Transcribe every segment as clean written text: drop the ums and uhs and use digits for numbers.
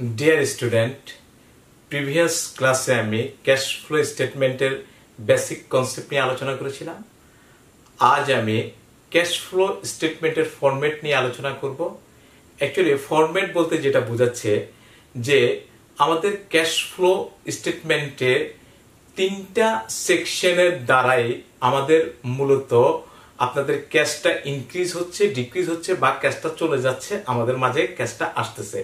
Dear student, previous class আমি cash flow স্টেটমেন্টের basic concept নিয়ে আলোচনা করেছিলাম। আজ আমি ক্যাশ ফ্লো স্টেটমেন্টের ফরম্যাট নিয়ে আলোচনা করব। অ্যাকচুয়ালি ফরম্যাট বলতে যেটা বোঝাচ্ছে যে আমাদের ক্যাশ ফ্লো স্টেটমেন্টের তিনটা সেকশনের দ্বারাই আমাদের মূলত আপনাদের ক্যাশটা ইনক্রিজ হচ্ছে, ডিক্রিজ হচ্ছে বা ক্যাশটা চলে যাচ্ছে, আমাদের মাঝে ক্যাশটা আসতেছে।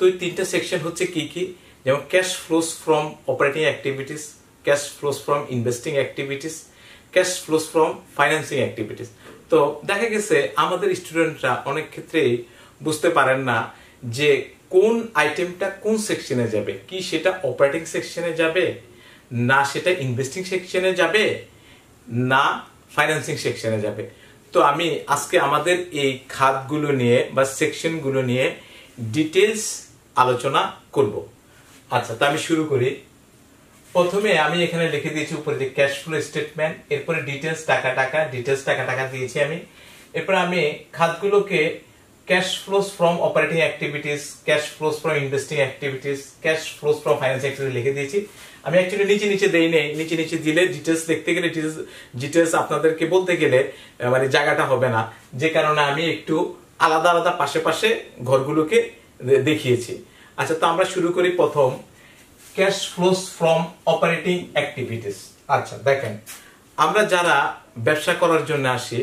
তো এই তিনটা সেকশন হচ্ছে কি কি, যেমন cash flows from operating activities, cash flows from investing activities, cash flows from financing activities. তো দেখা গেছে আমাদের স্টুডেন্টরা অনেক ক্ষেত্রেই বুঝতে পারেন না যে কোন আইটেমটা কোন সেকশনে যাবে, কি সেটা অপারেটিং সেকশনে যাবে, না সেটা ইনভেস্টিং সেকশনে যাবে, না ফাইন্যান্সিং সেকশনে যাবে। তো আমি আজকে আমাদের এই খাতগুলো নিয়ে বা সেকশনগুলো নিয়ে ডিটেলস আলোচনা করব। আচ্ছা, তো আমি শুরু করি। প্রথমে আমি এখানে লিখে দিয়েছি উপরে যে ক্যাশ ফ্লো স্টেটমেন্ট, এরপরে ডিটেলস টাকা টাকা, ডিটেলস টাকা টাকা দিয়েছি আমি। এরপর আমি খাতগুলোকে cash flows from operating activities, cash flows from investing activities, cash flows from financing activities লিখে দিয়েছি। আমি অ্যাকচুয়ালি নিচে দেই নেই, নিচে দিলে ডিটেলস লিখতে গেলে ডিটেলস আপনাদেরকে বলতে গেলে মানে জায়গাটা হবে না, যে কারণে আমি একটু আলাদা আলাদা পাশে ঘরগুলোকে দেখিয়েছি। আচ্ছা, তো আমরা শুরু করি প্রথম cash flows from operating activities. আচ্ছা দেখেন, আমরা যারা ব্যবসা করার জন্য আসি,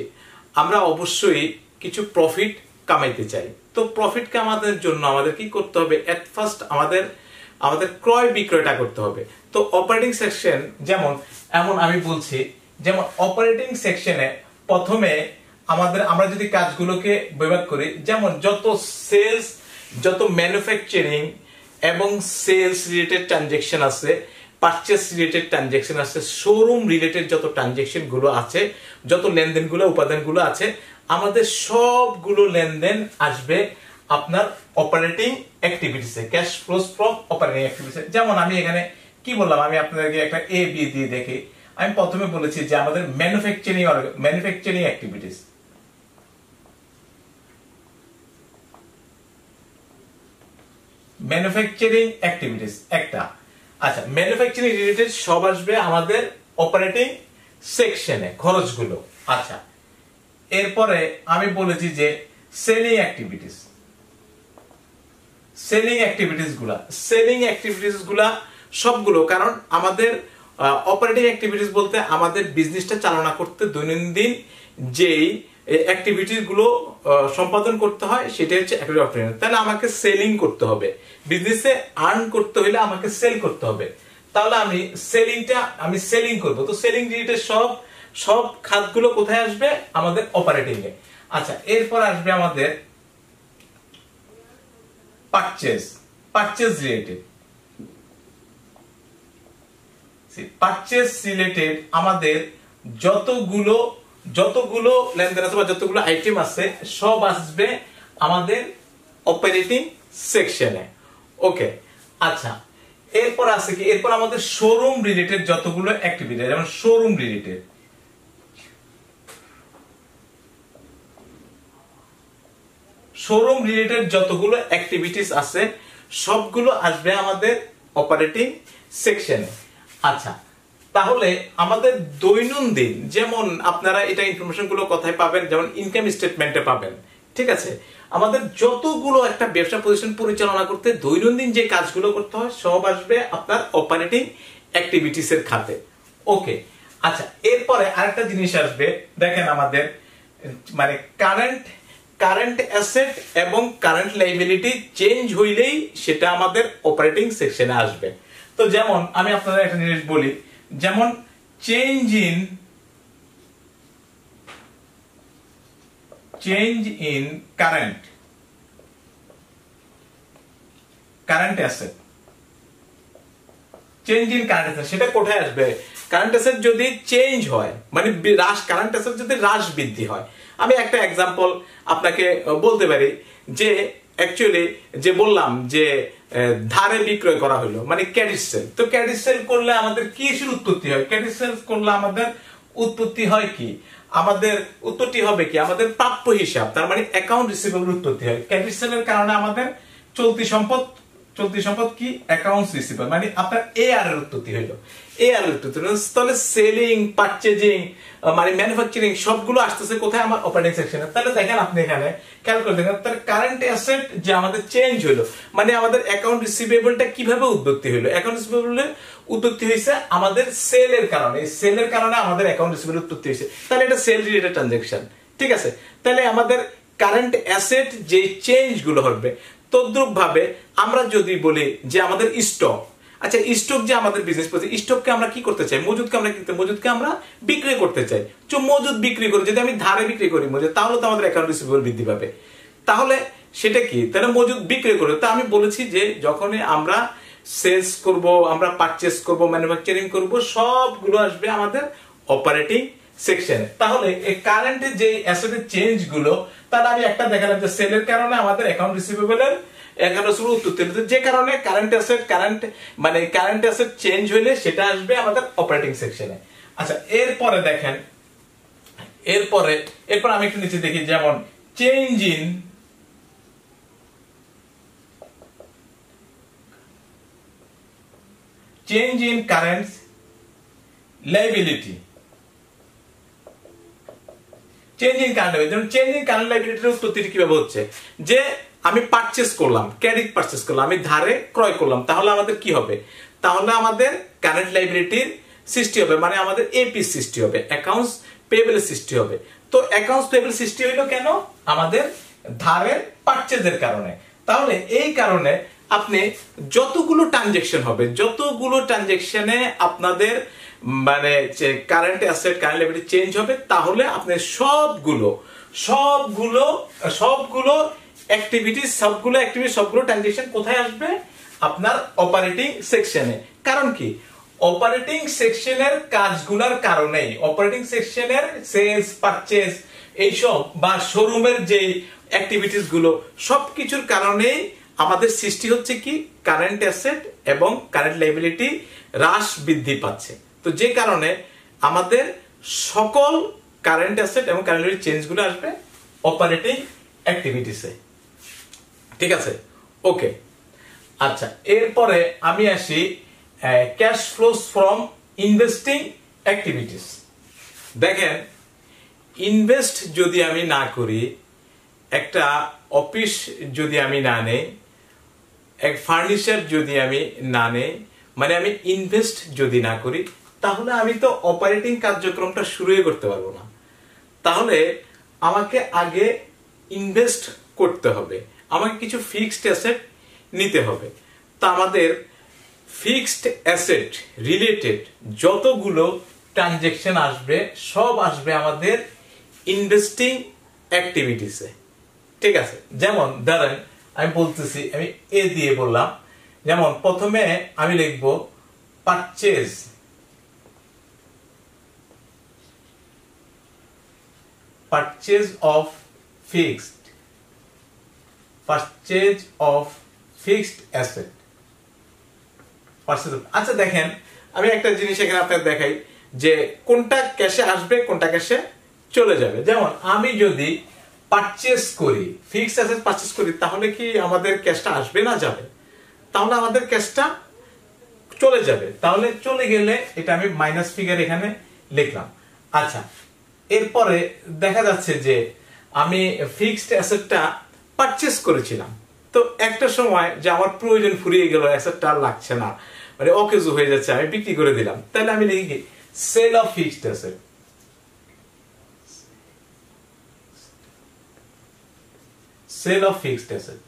আমরা অবশ্যই কিছু প্রফিট কামাইতে চাই। তো প্রফিট কামানোর জন্য আমাদের কি করতে হবে? এট ফার্স্ট আমাদের ক্রয় বিক্রয়টা করতে হবে। তো অপারেটিং সেকশন এমন আমি বলছি, যেমন অপারেটিং সেকশনে প্রথমে আমরা যদি কাজগুলোকে বিভাগ করি, যেমন যত সেলস, যত ম্যানুফ্যাকচারিং এবং সেলস রিলেটেড ট্রানজেকশন আছে, পারচেস রিলেটেড ট্রানজেকশন আছে, শোরুম রিলেটেড যত ট্রানজেকশন গুলো আছে, যত লেনদেনগুলো উপাদানগুলো আছে, আমাদের সবগুলো লেনদেন আসবে আপনার অপারেটিং অ্যাক্টিভিটিসে, ক্যাশ ফ্লোস ফ্রম অপারেটিং অ্যাক্টিভিটিসে। যেমন আমি এখানে কি বললাম, আমি আপনাদেরকে একটা এ বি দিয়ে দেখি। আমি প্রথমে বলেছি যে আমাদের ম্যানুফ্যাকচারিং অ্যাক্টিভিটিস, ম্যানুফ্যাকচারিং অ্যাক্টিভিটিস একটা। আচ্ছা, ম্যানুফ্যাকচারিং রিলেটেড সব আসবে আমাদের অপারেটিং সেকশনে, খরচগুলো। আচ্ছা, এরপরে আমি বলেছি যে সেলিং অ্যাক্টিভিটিস, সেলিং অ্যাক্টিভিটিস গুলা সবগুলো, কারণ আমাদের অপারেটিং অ্যাক্টিভিটিস বলতে আমাদের বিজনেসটা চালনা করতে দৈনন্দিন যেই অ্যাক্টিভিটিস গুলো সম্পাদন করতে হয় সেটা হচ্ছে অপারেটিং। তাহলে আমাকে সেলিং করতে হবে, বিজনেসে আর্ন করতে হলে আমাকে সেল করতে হবে। তাহলে আমি সেলিং করব। তো সেলিং রিলেটেড সব খাতগুলো কোথায় আসবে? আমাদের অপারেটিং এ। আচ্ছা, এরপর আসবে আমাদের পারচেজ রিলেটেড আমাদের যতগুলো লেনদেন আছে বা যতগুলো আইটেম আছে সব আসবে আমাদের অপারেটিং সেকশনে। ওকে, আচ্ছা, এরপর আছে কি? এরপর আমাদের শোরুম রিলেটেড যতগুলো অ্যাক্টিভিটি, যেমন শোরুম রিলেটেড যতগুলো অ্যাক্টিভিটিস আছে সবগুলো আসবে আমাদের অপারেটিং সেকশনে। আচ্ছা, তাহলে আমাদের দৈনন্দিন, যেমন আপনারা এটা ইনফরমেশন গুলো কোথায় পাবেন? যেমন ইনকাম স্টেটমেন্টে পাবেন, ঠিক আছে? আমাদের যতগুলো একটা ব্যবসা প্রতিষ্ঠান পরিচালনা করতে দৈনন্দিন যে কাজগুলো করতে হয় সব আসবে আপনার অপারেটিং অ্যাক্টিভিটিস এর খাতে। ওকে, আচ্ছা, এরপরে আরেকটা জিনিস আসবে, দেখেন আমাদের মানে কারেন্ট অ্যাসেট এবং কারেন্ট লায়াবিলিটি চেঞ্জ হইলেই সেটা আমাদের অপারেটিং সেকশনে আসবে। তো যেমন আমি আপনাদের একটা জিনিস বলি, যেমন চেঞ্জ ইন কারেন্ট অ্যাসেট, সেটা কোথায় আসবে? কারেন্ট অ্যাসেট যদি চেঞ্জ হয়, মানে কারেন্ট অ্যাসেট যদি হ্রাস বৃদ্ধি হয়। আমি একটা এক্সাম্পল আপনাকে বলতে পারি যে অ্যাকচুয়ালি যে বললাম যে ধারে বিক্রয় করা হলো, মানে ক্রেডিট সেল। তো ক্রেডিট সেল করলে আমাদের কিসের উৎপত্তি হয়? ক্রেডিট সেল করলে আমাদের উৎপত্তি হয় কি? আমাদের উৎপত্তি হবে কি? আমাদের প্রাপ্য হিসাব, তার মানে অ্যাকাউন্ট রিসিভেবল উৎপত্তি হয়। ক্রেডিট সেলের কারণে আমাদের চলতি সম্পদ চলতি সম্পদ কি অ্যাকাউন্টস রিসিভেবল, মানে আপনার এআর এর উৎপত্তি হইলো, এআর এর উৎপত্তি হলো। তাহলে সেলিং, পারচেজিং, মানে ম্যানুফ্যাকচারিং সবগুলো আসতেছে কোথায়? আমার অপারেটিং সেকশনে। তাহলে দেখেন আপনি এখানে খেয়াল করে দেখেন, তাহলে কারেন্ট অ্যাসেট যে আমাদের চেঞ্জ হলো, মানে আমাদের অ্যাকাউন্ট রিসিভেবলটা কিভাবে উৎপত্তি হলো? অ্যাকাউন্ট রিসিভেবলের উৎপত্তি হয়েছে আমাদের সেলের কারণে, সেলের কারণে আমাদের অ্যাকাউন্ট রিসিভেবল উৎপত্তি হয়েছে। তাহলে এটা সেল রিলেটেড ট্রানজাকশন, ঠিক আছে। তাহলে আমাদের কারেন্ট অ্যাসেট যে চেঞ্জ গুলো হবে, তদ্রুপ ভাবে আমরা যদি বলি যে আমাদের স্টক, আচ্ছা স্টক যে আমাদের বিজনেস করছে, স্টককে আমরা কি করতে চাই? মজুদকে আমরা মজুদকে আমরা বিক্রি করতে চাই। তো মজুদ বিক্রি করে যদি আমি ধারে বিক্রি করি মজুদ, তাহলে তো আমাদের অ্যাকাউন্ট রিসিভেবল বৃদ্ধি পাবে। তাহলে সেটা কি? তাহলে মজুদ বিক্রি করে, তা আমি বলেছি যে যখনই আমরা সেলস করব, আমরা পারচেস করব, ম্যানুফ্যাকচারিং করব, সবগুলো আসবে আমাদের অপারেটিং সেকশনে। তাহলে এই কারেন্টের যে অ্যাসেটের চেঞ্জ গুলো, তাহলে আমি একটা দেখালাম যে সেলের কারণে আমাদের অ্যাকাউন্ট রিসিভেবলের উৎপত্তি, যে কারণে কারেন্ট অ্যাসেট চেঞ্জ হইলে সেটা আসবে আমাদের অপারেটিং সেকশনে। আচ্ছা এরপরে দেখেন, এরপর আমি একটু নিচে দেখি, যেমন change in current liability, change in current লায়াবিলিটির উৎপত্তিটি কিভাবে হচ্ছে? যে আমি পারচেস করলাম, ক্রেডিট পারচেস করলাম, আমি ধারে ক্রয় করলাম, তাহলে আমাদের কি হবে? তাহলে আমাদের কারেন্ট লায়াবিলিটির সৃষ্টি হবে, মানে আমাদের এপি সৃষ্টি হবে, অ্যাকাউন্টস পেয়েবল সৃষ্টি হবে। তো অ্যাকাউন্টস পেয়েবল সৃষ্টি হইলো কেন? আমাদের ধারের পারচেজের কারণে। তাহলে এই কারণে আপনি যতগুলো ট্রানজাকশন হবে, যতগুলো ট্রানজাকশনে আপনাদের মানে current asset current liability change হবে, তাহলে আপনি সবগুলো অ্যাক্টিভিটিস, সবগুলো ট্রানজাকশন কোথায় আসবে? আপনার অপারেটিং সেকশনে। কারণ কি? অপারেটিং সেকশনের কাজগুলোর কারণেই, অপারেটিং সেকশনের সেলস, পারচেজ এইসব বা শোরুমের যে অ্যাক্টিভিটিস গুলো, সবকিছুর কারণেই আমাদের সৃষ্টি হচ্ছে কি? কারেন্ট অ্যাসেট এবং কারেন্ট লায়াবিলিটি হ্রাস বৃদ্ধি পাচ্ছে। তো যে কারণে আমাদের সকল কারেন্ট অ্যাসেট এবং কারেন্ট লায়াবিলিটি চেঞ্জ গুলো আসবে অপারেটিং অ্যাক্টিভিটিসে, ঠিক আছে? ওকে, আচ্ছা এরপরে আমি আসি cash flows from investing activities. দেখেন, ইনভেস্ট যদি আমি না করি, একটা অফিস যদি আমি না নেই, এক ফার্নিচার যদি আমি না নেই, মানে আমি ইনভেস্ট যদি না করি, তাহলে আমি তো অপারেটিং কার্যক্রমটা শুরুই করতে পারবো না। তাহলে আমাকে আগে ইনভেস্ট করতে হবে, আমাকে কিছু ফিক্সড অ্যাসেট নিতে হবে। তা আমাদের ফিক্সড অ্যাসেট রিলেটেড যতগুলো ট্রানজাকশন আসবে, সব আসবে আমাদের ইনভেস্টিং অ্যাক্টিভিটিসে, ঠিক আছে? যেমন ধরেন আমি বলতেছি, আমি এ দিয়ে বললাম, যেমন প্রথমে আমি লিখবো পারচেজ অফ ফিক্সড অ্যাসেট। আচ্ছা দেখেন, আমি একটা জিনিস এখানে আপনাদের দেখাই যে কোনটা ক্যাশে আসবে, কোনটা ক্যাশে চলে যাবে। যেমন আমি যদি পারচেজ করি, ফিক্সড অ্যাসেট পারচেজ করি, তাহলে কি আমাদের ক্যাশটা আসবে না যাবে? তাহলে আমাদের ক্যাশটা চলে যাবে। তাহলে চলে গেলে এটা আমি মাইনাস ফিগার এখানে লিখলাম। আচ্ছা এরপরে দেখা যাচ্ছে যে আমি ফিক্সড অ্যাসেটটা পারচেজ করেছিলাম, তো একটা সময় যে আমার প্রয়োজন ফুরিয়ে গেল, অ্যাসেটটা আর লাগছে না, মানে অকেজো হয়ে যাচ্ছে, আমি বিক্রি করে দিলাম। তাহলে আমি লিখি কি? Sale of fixed asset. Sale of fixed asset,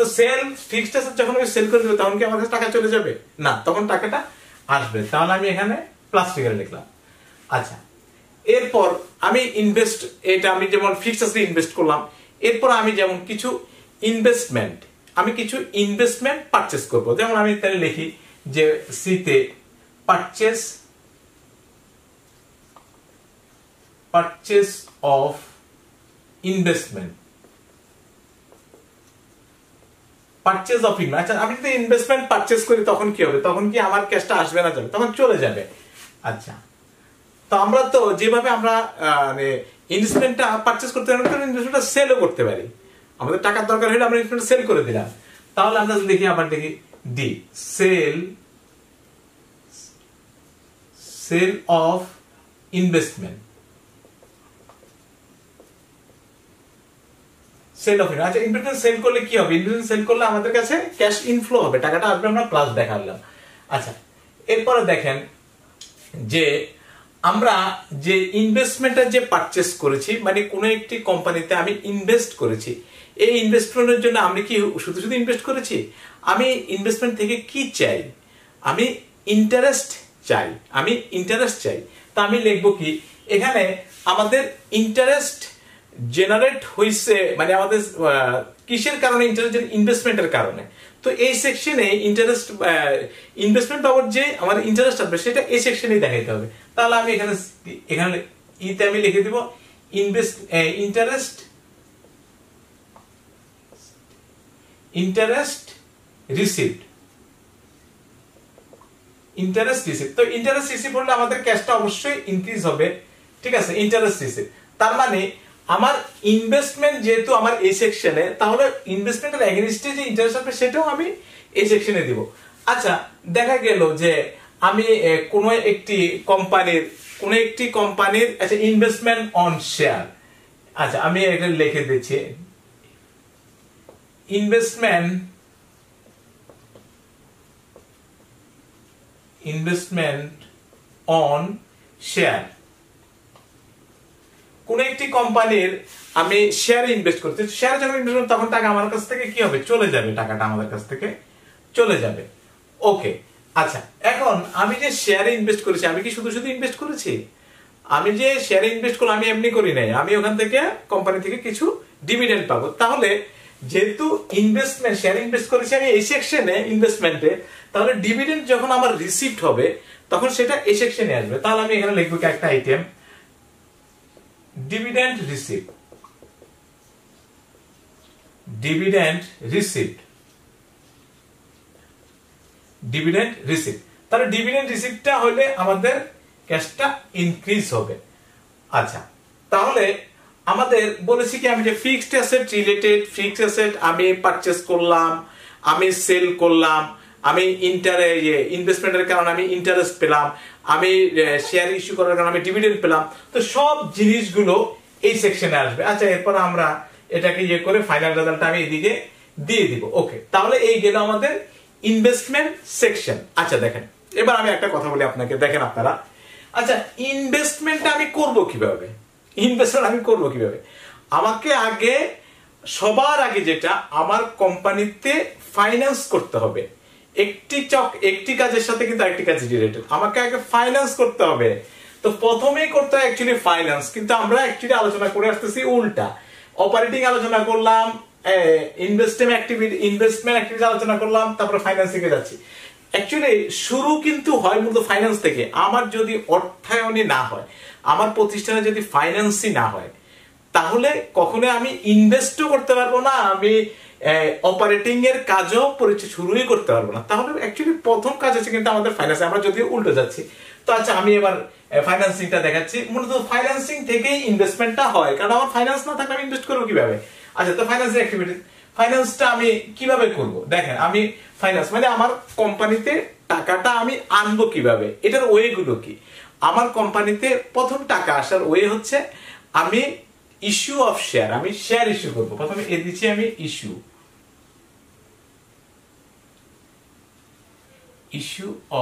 তো সেল ফিক্সড অ্যাসেট যখন আমি সেল করে দেব, তখন কি আমার কাছে টাকা চলে যাবে? না, তখন টাকাটা আসবে। তাহলে আমি এখানে প্লাস ফিগারে লিখলাম। আচ্ছা এরপর আমি ইনভেস্ট, এটা আমি যেমন ফিক্সড অ্যাসেটে ইনভেস্ট করলাম, এরপর আমি যেমন কিছু ইনভেস্টমেন্ট পারচেজ করব। যেমন আমি তাহলে লিখি যে সিতে purchase of investment, purchase of investment. আচ্ছা আমি যদি ইনভেস্টমেন্ট পারচেজ করি, তখন কি হবে? তখন কি আমার ক্যাশটা আসবে না যাবে? তখন চলে যাবে। আচ্ছা, তো আমরা তো যেভাবে আমরা ইনভেস্টমেন্টটা পারচেজ করতে পারি, ইনভেস্টমেন্টটা সেলও করতে পারি। আমাদের টাকার দরকার হলে আমরা ইনভেস্টমেন্ট সেল করে দিলাম। তাহলে আমরা লিখি, আবার লিখি D, sale of investment, sale of, আচ্ছা ইনভেস্টমেন্ট সেল করলে কি হবে? ইনভেস্টমেন্ট সেল করলে আমাদের কাছে ক্যাশ ইনফ্লো হবে, টাকাটা আসবে, আমরা প্লাস দেখালাম। আচ্ছা এরপরে দেখেন যে আমরা যে ইনভেস্টমেন্টের যে পারচেস করেছি, মানে কোনো একটি কোম্পানিতে আমি ইনভেস্ট করেছি, এই ইনভেস্টমেন্টের জন্য আমি কি শুধু শুধু ইনভেস্ট করেছি? আমি ইনভেস্টমেন্ট থেকে কি চাই? আমি ইন্টারেস্ট চাই, আমি ইন্টারেস্ট চাই। তা আমি লিখবো কি, এখানে আমাদের ইন্টারেস্ট জেনারেট হইছে, মানে আমাদের কিসের কারণে ইন্টারেস্ট? ইনভেস্টমেন্টের কারণে। তো এই সেকশনে ইন্টারেস্ট, ইনভেস্টমেন্ট পাওয়ার যে আমার ইন্টারেস্ট আসবে সেটা এই সেকশনেই দেখাইতে হবে। তাহলে আমি এখানে ইতে আমি লিখে দিব ইন্টারেস্ট রিসিভড, ইন্টারেস্ট রিসিভ। তো ইন্টারেস্ট রিসিভ হলে আমাদের ক্যাশটা অবশ্যই ইনক্রিজ হবে, ঠিক আছে, ইন্টারেস্ট রিসিভ। তার মানে আমার ইনভেস্টমেন্ট যেহেতু আমার এই সেকশনে, তাহলে ইনভেস্টমেন্টের এগেইনস্টে যে ইন্টারেস্ট হবে সেটাও আমি এই সেকশনে দিব। আচ্ছা দেখা গেল যে আমি কোন একটি কোম্পানির আচ্ছা ইনভেস্টমেন্ট অন শেয়ার, আচ্ছা আমি এটা লিখে দিচ্ছি, ইনভেস্টমেন্ট অন শেয়ার। কোন একটি কোম্পানির আমি শেয়ারে ইনভেস্ট করতে, শেয়ারে যখন ইনভেস্ট করব তখন টাকা আমার কাছ থেকে কি হবে? চলে যাবে, টাকাটা আমাদের কাছ থেকে চলে যাবে। ওকে আচ্ছা, এখন আমি যে শেয়ারে ইনভেস্ট করেছি, আমি কি শুধু শুধু ইনভেস্ট করেছি? আমি যে শেয়ারে ইনভেস্ট করলাম আমি এমনি করি নাই, আমি ওখান থেকে কোম্পানি থেকে কিছু ডিভিডেন্ড পাবো। তাহলে যেহেতু ইনভেস্টমেন্ট, শেয়ারে ইনভেস্ট করেছি আমি এই সেকশনে ইনভেস্টমেন্টে, তাহলে ডিভিডেন্ড যখন আমার রিসিভড হবে তখন সেটা এই সেকশনে আসবে। তাহলে আমি এখানে লিখবো কি একটা item, dividend received, dividend received, dividend received. তাহলে ডিভিডেন্ড রিসিভডটা হলে আমাদের ক্যাশটা ইনক্রিজ হবে। আচ্ছা তাহলে আমাদের বলেছি কি, আমি যে fixed asset related, fixed asset আমি পারচেজ করলাম, আমি সেল করলাম, আমি ইনভেস্টমেন্টের কারণে আমি ইন্টারেস্ট পেলাম, আমি শেয়ার ইস্যু করার কারণে আমি ডিভিডেন্ড পেলাম, তো সব জিনিসগুলো এই সেকশনে আসবে। আচ্ছা এরপর আমরা এটাকে করে ফাইনাল রেজাল্টটা আমি এদিকে দিয়ে দিব। ওকে, তাহলে এই গেল আমাদের ইনভেস্টমেন্ট সেকশন। আচ্ছা দেখেন, এবার আমি একটা কথা বলি আপনাকে, দেখেন আপনারা, আচ্ছা ইনভেস্টমেন্টটা আমি করব কিভাবে? আমাকে সবার আগে যেটা, আমার কোম্পানিতে ফাইন্যান্স করতে হবে। একটি কাজের সাথে কিন্তু আরেকটি কাজ রিলেটেড, আমাকে আগে ফাইন্যান্স করতে হবে। তো প্রথমেই করতে হয় অ্যাকচুয়ালি ফাইন্যান্স, কিন্তু আমরা অ্যাকচুয়ালি আলোচনা করে আসতেছি উল্টা। অপারেটিং আলোচনা করলাম, ইনভেস্টমেন্ট অ্যাক্টিভিটি আলোচনা করলাম, তারপরে ফাইন্যান্সিং এ যাচ্ছি। অ্যাকচুয়ালি শুরু কিন্তু হয় মূলত ফাইন্যান্স থেকে। আমার যদি অর্থায়নে না হয়, আমার প্রতিষ্ঠানে যদি ফাইন্যান্সই না হয়, তাহলে কখনো আমি ইনভেস্টও করতে পারবো না, আমি অপারেটিং এর কাজও শুরুই করতে পারবো না। তাহলে অ্যাকচুয়ালি প্রথম কাজ হচ্ছে কিন্তু আমাদের ফাইন্যান্স, আমরা যদি উল্টো যাচ্ছি। তো আচ্ছা আমি এবার ফাইন্যান্সিংটা দেখাচ্ছি। মূলত ফাইন্যান্সিং থেকেই ইনভেস্টমেন্টটা হয়, কারণ আমার ফাইন্যান্স না থাকলে আমি ইনভেস্ট করবো কিভাবে? আচ্ছা তো ফাইন্যান্সিং অ্যাক্টিভিটি, ফাইন্যান্সটা আমি কিভাবে করব? দেখেন আমি ফাইন্যান্স মানে আমার কোম্পানিতে টাকাটা আমি আনবো কিভাবে, এটার ওয়ে গুলো কি? আমার কোম্পানিতে প্রথম টাকা আসার ওয়ে হচ্ছে আমি ইস্যু অফ শেয়ার, আমি শেয়ার ইস্যু করবো। প্রথমে এ দিচ্ছি আমি ইস্যু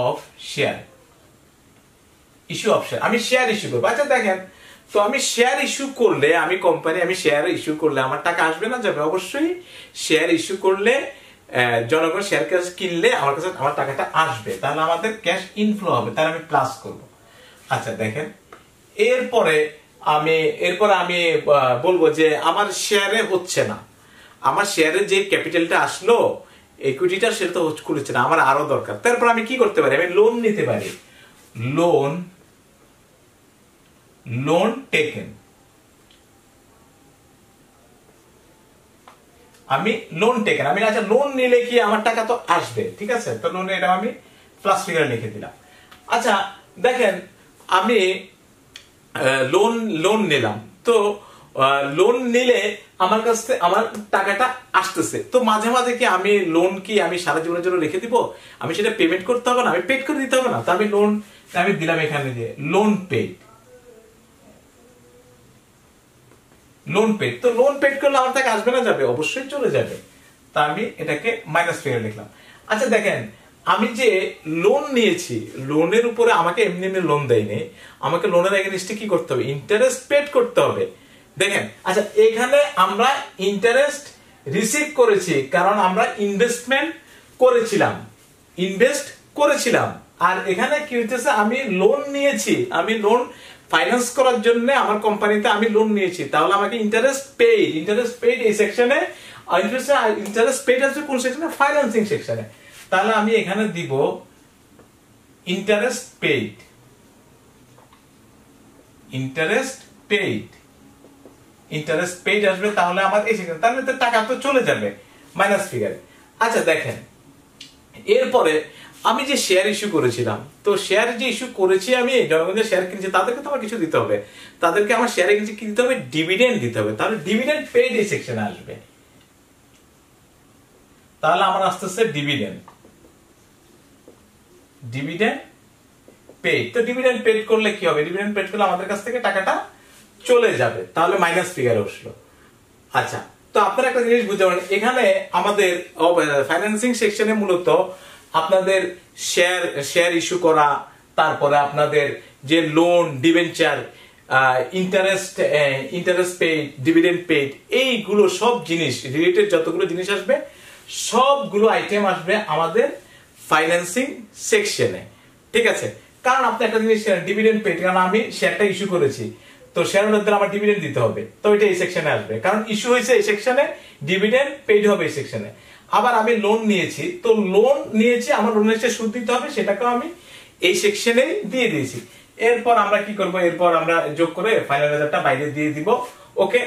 অফ শেয়ার, আমি শেয়ার ইস্যু করবো। আচ্ছা দেখেন, তো আমি শেয়ার ইস্যু করলে, আমি শেয়ার ইস্যু করলে আমার টাকা আসবে না যাবে? অবশ্যই শেয়ার ইস্যু করলে জনগণ শেয়ার ক্যাশ কিনলে আমার কাছে আমার টাকাটা আসবে, তাহলে আমাদের ক্যাশ ইনফ্লো হবে, তাহলে আমি প্লাস করব। আচ্ছা দেখেন, এরপরে আমি বলবো যে আমার শেয়ারে হচ্ছে না, আমার শেয়ারে যে ক্যাপিটালটা আসলো, ইকুইটিটা সেটা তো খুলেছে না, আমার আরো দরকার। তারপর আমি কি করতে পারি? আমি লোন নিতে পারি, লোন টেকেন, আমি আচ্ছা লোন নিলে কি আমার টাকা তো আসবে, ঠিক আছে, তো লোন এটা আমি প্লাস ফিগার লিখে দিলাম। আচ্ছা দেখেন, আমি লোন নিলাম, তো লোন নিলে আমার কাছে আমার টাকাটা আসতেছে। তো মাঝে মাঝে কি আমি লোন কি আমি সারা জীবনের জন্য রেখে দিব? আমি সেটা পেমেন্ট করতে হবে না, আমি পেড করে দিতে হবে না? তো আমি লোন আমি দিলাম এখানে যে লোন পেড, লোন পেড। তো লোন পেড করলে আমার টাকা আসবে না যাবে? অবশ্যই চলে যাবে। তা আমি এটাকে মাইনাস ফিগার লিখলাম। আচ্ছা দেখেন, আমি যে লোন নিয়েছি, লোনের উপরে আমাকে এমনি এমনি লোন দেয়নি, আমাকে লোনের এগেইনস্টে কি করতে হবে? ইন্টারেস্ট পেড করতে হবে। দেখেন, আচ্ছা এখানে আমরা ইন্টারেস্ট রিসিভ করেছি কারণ আমরা ইনভেস্টমেন্ট করেছিলাম, ইনভেস্ট করেছিলাম। আর এখানে কি হইতেছে, আমি লোন নিয়েছি, আমি লোন ফাইন্যান্স করার জন্য আমার কোম্পানিতে আমি লোন নিয়েছি, তাহলে আমাকে ইন্টারেস্ট পেইড, ইন্টারেস্ট পেইড এই সেকশনে, ইন্টারেস্ট পেইড আছে কোন সেকশনে? ফাইন্যান্সিং সেকশনে। তাহলে আমি এখানে দিব interest paid, interest paid, interest paid আসবে। তাহলে আমার এই সেকশন, তাহলে তো টাকা তো চলে যাবে মাইনাস ফিগারে। আচ্ছা দেখেন, এরপরে আমি যে শেয়ার ইস্যু করেছিলাম, তো শেয়ার যে ইস্যু করেছি আমি, জনগণের শেয়ার কিনেছি, তাদেরকে তো আমার কিছু দিতে হবে, তাদেরকে আমার শেয়ারে কিনছি কি দিতে হবে? ডিভিডেন্ড দিতে হবে। তাহলে ডিভিডেন্ড পেইড এই সেকশনে আসবে। তাহলে আমার আসতেছে ডিভিডেন্ড, ডিভিডেন্ড পেইড। তো ডিভিডেন্ড পেইড করলে কি হবে? ডিভিডেন্ড পেইড করলে আমাদের কাছ থেকে টাকাটা চলে যাবে, তাহলে মাইনাস ফিগারে আসলো। আচ্ছা, তো আপনারা একটা জিনিস বুঝতে পারেন, এখানে আমাদের ফাইন্যান্সিং সেকশনে মূলত আপনাদের শেয়ার ইস্যু করা, তারপরে আপনাদের যে loan, debenture, interest paid, dividend paid, এইগুলো সব জিনিস রিলেটেড যতগুলো জিনিস আসবে সবগুলো আইটেম আসবে আমাদের ফাইন্যান্সিং সেকশনে। ঠিক আছে, কারণ আপনি একটা জিনিস ডিভিডেন্ড পেইড, কারণ আমি শেয়ারটা ইস্যু করেছি, তো শেয়ার হোল্ডারদের আমার ডিভিডেন্ড দিতে হবে, তো এটা এই সেকশনে আসবে, কারণ ইস্যু হয়েছে এই সেকশনে, ডিভিডেন্ড পেইড হবে এই সেকশনে। আবার আমি লোন নিয়েছি, তো লোন নিয়েছি, আমার লোনের যে সুদ দিতে হবে সেটাকেও আমি এই সেকশনে দিয়ে দিয়েছি। এরপর আমরা কি করব? এরপর আমরা যোগ করে ফাইনাল রেজাল্টটা বাইরে দিয়ে দিব। ওকে,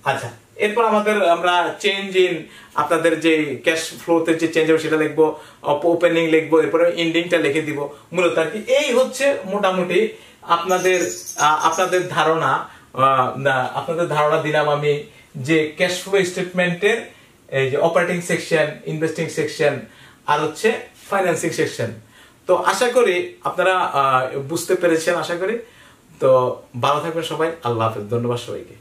আচ্ছা এরপর আমাদের আমরা চেঞ্জ ইন, আপনাদের যে ক্যাশ ফ্লোতে যে চেঞ্জ হবে সেটা লিখবো, ওপেনিং লিখবো, এরপরে এন্ডিংটা লিখে দিব। মূলত আর কি এই হচ্ছে মোটামুটি আপনাদের ধারণা দিলাম আমি যে ক্যাশ ফ্লো স্টেটমেন্টের এই যে অপারেটিং সেকশন, ইনভেস্টিং সেকশন আর হচ্ছে ফাইন্যান্সিং সেকশন। তো আশা করি আপনারা বুঝতে পেরেছেন, আশা করি। তো ভালো থাকবেন সবাই, আল্লাহ হাফেজ, ধন্যবাদ সবাইকে।